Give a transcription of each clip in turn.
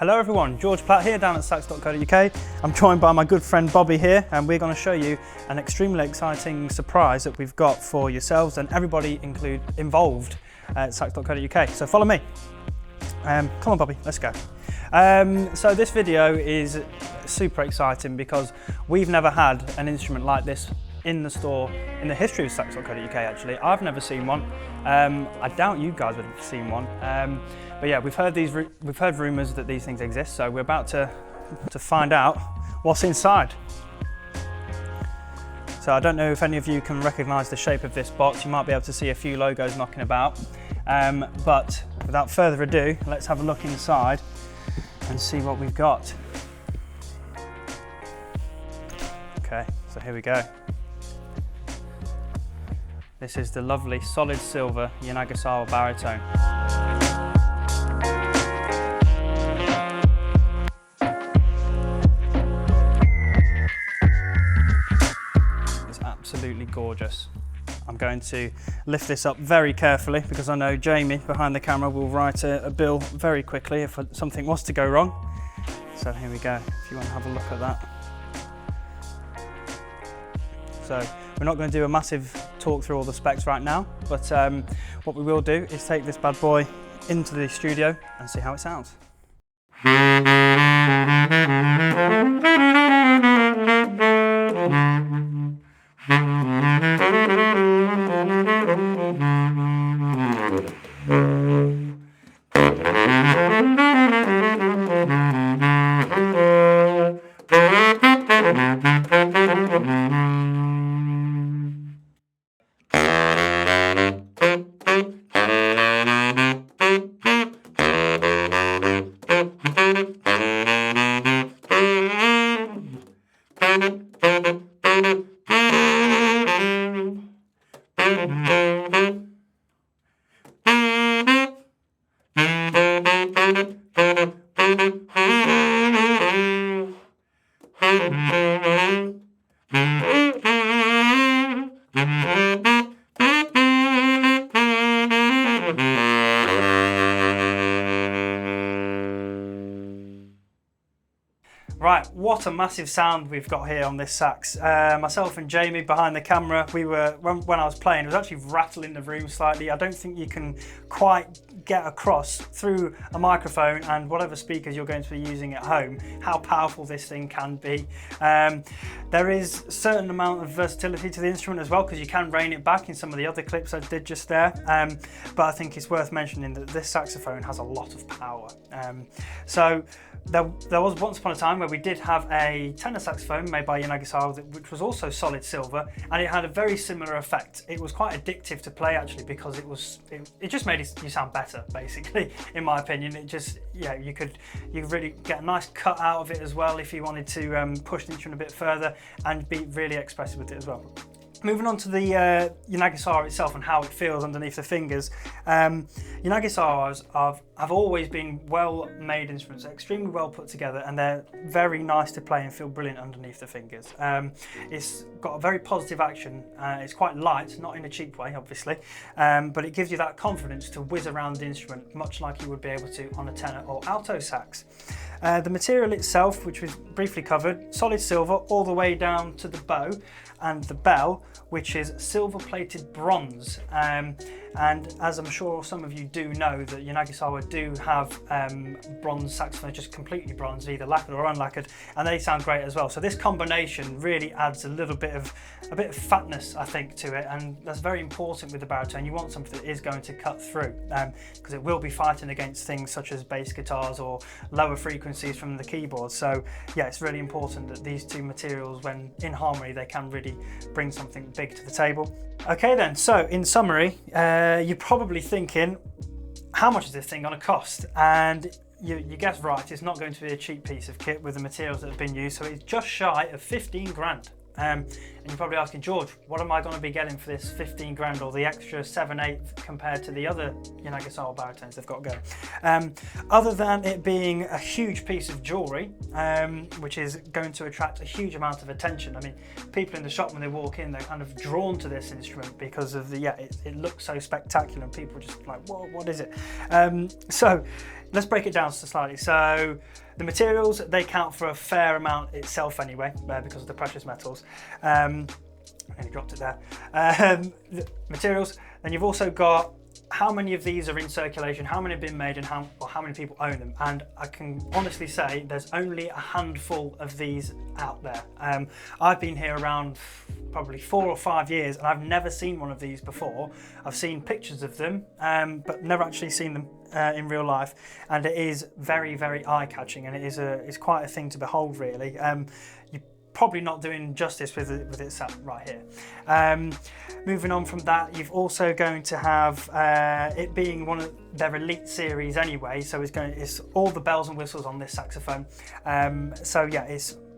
Hello everyone, George Platt here down at sax.co.uk. I'm joined by my good friend Bobby here, and we're going to show you an extremely exciting surprise that we've got for yourselves and everybody involved at sax.co.uk. So follow me. Come on Bobby, let's go. So this video is super exciting because we've never had an instrument like this in the store in the history of sax.co.uk actually. I've never seen one. I doubt you guys would have seen one. But yeah, we've heard rumours that these things exist, so we're about to find out what's inside. So I don't know if any of you can recognise the shape of this box. You might be able to see a few logos knocking about. But without further ado, let's have a look inside and see what we've got. Okay, so here we go. This is the lovely solid silver Yanagisawa Baritone. It's absolutely gorgeous. I'm going to lift this up very carefully because I know Jamie behind the camera will write a bill very quickly if something was to go wrong. So here we go, if you want to have a look at that. So we're not going to do a massive talk through all the specs right now, but what we will do is take this bad boy into the studio and see how it sounds. Right, what a massive sound we've got here on this sax. Myself and Jamie behind the camera, when I was playing, it was actually rattling the room slightly. I don't think you can quite get across through a microphone and whatever speakers you're going to be using at home how powerful this thing can be. There is a certain amount of versatility to the instrument as well because you can rein it back in some of the other clips I did just there. But I think it's worth mentioning that this saxophone has a lot of power. So there was once upon a time where we did have a tenor saxophone made by Yanagisawa, which was also solid silver, and it had a very similar effect. It was quite addictive to play actually because it just made you sound better basically, in my opinion. It just, yeah, you could really get a nice cut out of it as well if you wanted to push the instrument a bit further and be really expressive with it as well. Moving on to the Yanagisawa itself and how it feels underneath the fingers. Yanagisawas have always been well-made instruments, extremely well put together, and they're very nice to play and feel brilliant underneath the fingers. It's got a very positive action. It's quite light, not in a cheap way, obviously, but it gives you that confidence to whiz around the instrument, much like you would be able to on a tenor or alto sax. The material itself, which was briefly covered, solid silver all the way down to the bow and the bell, which is silver-plated bronze. And as I'm sure some of you do know, that Yanagisawa do have bronze saxophones, just completely bronze, either lacquered or unlacquered, and they sound great as well. So this combination really adds a bit of fatness, I think, to it, and that's very important with the baritone. You want something that is going to cut through, because it will be fighting against things such as bass guitars or lower frequencies from the keyboard. So yeah, it's really important that these two materials, when in harmony, they can really bring something big to the table. Okay then, so in summary, you're probably thinking, how much is this thing going to cost? And you guessed right, it's not going to be a cheap piece of kit with the materials that have been used, so it's just shy of 15 grand. And you're probably asking, George, what am I going to be getting for this 15 grand or the extra 7/8 compared to the other Yanagisawa baritones they've got going? Other than it being a huge piece of jewellery, which is going to attract a huge amount of attention. I mean, people in the shop, when they walk in, they're kind of drawn to this instrument because of it looks so spectacular and people are just like, whoa, what is it? So let's break it down slightly. So the materials, they count for a fair amount itself anyway, because of the precious metals. I nearly dropped it there. The materials, then you've also got how many of these are in circulation, how many have been made, and how many people own them. And I can honestly say there's only a handful of these out there. I've been here around probably 4 or 5 years, and I've never seen one of these before. I've seen pictures of them, but never actually seen them in real life. And it is very, very eye-catching, and it's quite a thing to behold, really. You're probably not doing justice with it sat right here. Moving on from that, you've also going to have it being one of their elite series anyway, so it's all the bells and whistles on this saxophone. So yeah,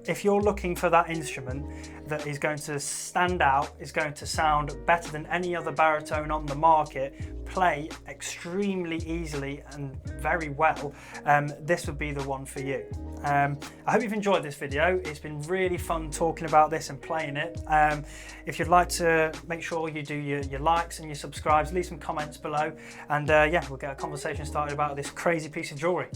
if you're looking for that instrument that is going to stand out, is going to sound better than any other baritone on the market, play extremely easily and very well, this would be the one for you. I hope you've enjoyed this video. It's been really fun talking about this and playing it. If you'd like to, make sure you do your likes and your subscribes, leave some comments below, and yeah, we'll get a conversation started about this crazy piece of jewellery.